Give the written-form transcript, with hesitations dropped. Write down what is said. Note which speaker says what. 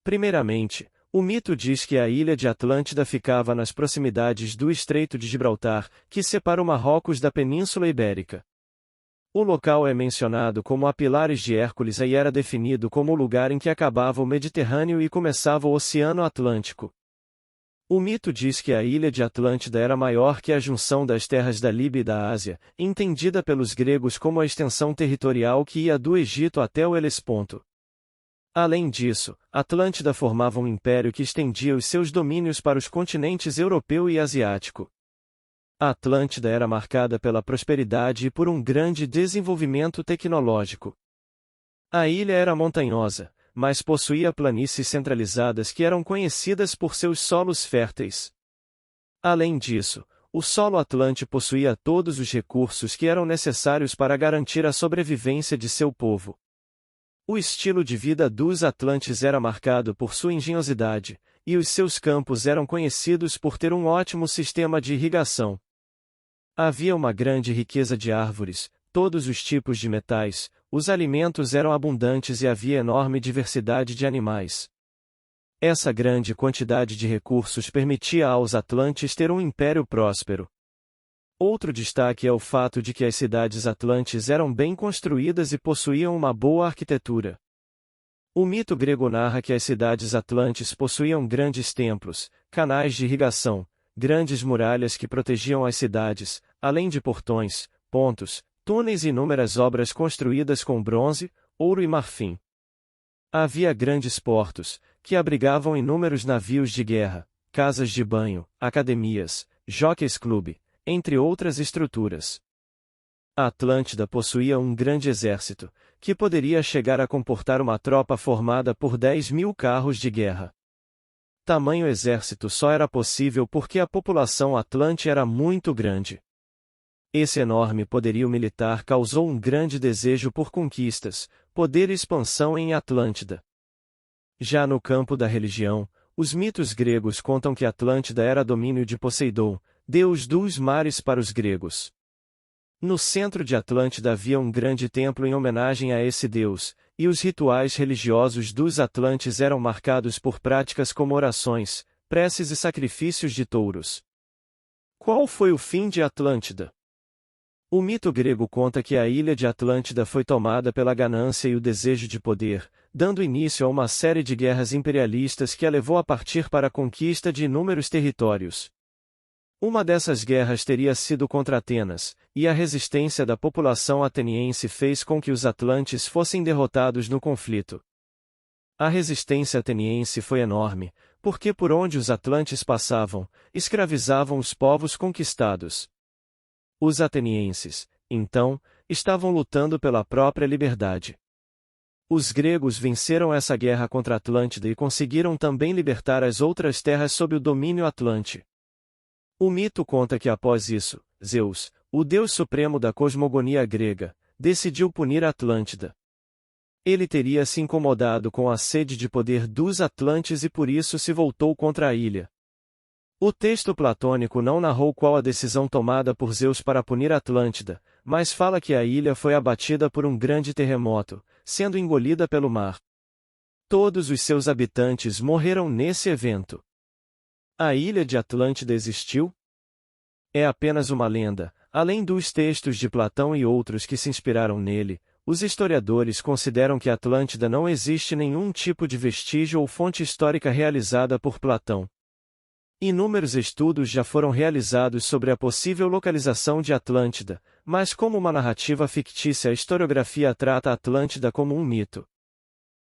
Speaker 1: Primeiramente, o mito diz que a ilha de Atlântida ficava nas proximidades do Estreito de Gibraltar, que separa o Marrocos da Península Ibérica. O local é mencionado como a Pilares de Hércules e era definido como o lugar em que acabava o Mediterrâneo e começava o Oceano Atlântico. O mito diz que a ilha de Atlântida era maior que a junção das terras da Líbia e da Ásia, entendida pelos gregos como a extensão territorial que ia do Egito até o Helesponto. Além disso, Atlântida formava um império que estendia os seus domínios para os continentes europeu e asiático. A Atlântida era marcada pela prosperidade e por um grande desenvolvimento tecnológico. A ilha era montanhosa, mas possuía planícies centralizadas que eram conhecidas por seus solos férteis. Além disso, o solo Atlântico possuía todos os recursos que eram necessários para garantir a sobrevivência de seu povo. O estilo de vida dos Atlantes era marcado por sua engenhosidade, e os seus campos eram conhecidos por ter um ótimo sistema de irrigação. Havia uma grande riqueza de árvores, todos os tipos de metais, os alimentos eram abundantes e havia enorme diversidade de animais. Essa grande quantidade de recursos permitia aos Atlantes ter um império próspero. Outro destaque é o fato de que as cidades atlantes eram bem construídas e possuíam uma boa arquitetura. O mito grego narra que as cidades atlantes possuíam grandes templos, canais de irrigação, grandes muralhas que protegiam as cidades, além de portões, pontos, túneis e inúmeras obras construídas com bronze, ouro e marfim. Havia grandes portos, que abrigavam inúmeros navios de guerra, casas de banho, academias, jockeys club, entre outras estruturas. A Atlântida possuía um grande exército, que poderia chegar a comportar uma tropa formada por 10.000 carros de guerra. Tamanho exército só era possível porque a população atlante era muito grande. Esse enorme poderio militar causou um grande desejo por conquistas, poder e expansão em Atlântida. Já no campo da religião, os mitos gregos contam que Atlântida era domínio de Poseidon, deus dos mares para os gregos. No centro de Atlântida havia um grande templo em homenagem a esse deus, e os rituais religiosos dos atlantes eram marcados por práticas como orações, preces e sacrifícios de touros. Qual foi o fim de Atlântida? O mito grego conta que a ilha de Atlântida foi tomada pela ganância e o desejo de poder, dando início a uma série de guerras imperialistas que a levou a partir para a conquista de inúmeros territórios. Uma dessas guerras teria sido contra Atenas, e a resistência da população ateniense fez com que os atlantes fossem derrotados no conflito. A resistência ateniense foi enorme, porque por onde os atlantes passavam, escravizavam os povos conquistados. Os atenienses, então, estavam lutando pela própria liberdade. Os gregos venceram essa guerra contra a Atlântida e conseguiram também libertar as outras terras sob o domínio atlante. O mito conta que após isso, Zeus, o deus supremo da cosmogonia grega, decidiu punir a Atlântida. Ele teria se incomodado com a sede de poder dos atlantes e por isso se voltou contra a ilha. O texto platônico não narrou qual a decisão tomada por Zeus para punir a Atlântida, mas fala que a ilha foi abatida por um grande terremoto, sendo engolida pelo mar. Todos os seus habitantes morreram nesse evento. A ilha de Atlântida existiu? É apenas uma lenda, além dos textos de Platão e outros que se inspiraram nele. Os historiadores consideram que Atlântida não existe nenhum tipo de vestígio ou fonte histórica realizada por Platão. Inúmeros estudos já foram realizados sobre a possível localização de Atlântida, mas como uma narrativa fictícia a historiografia trata a Atlântida como um mito.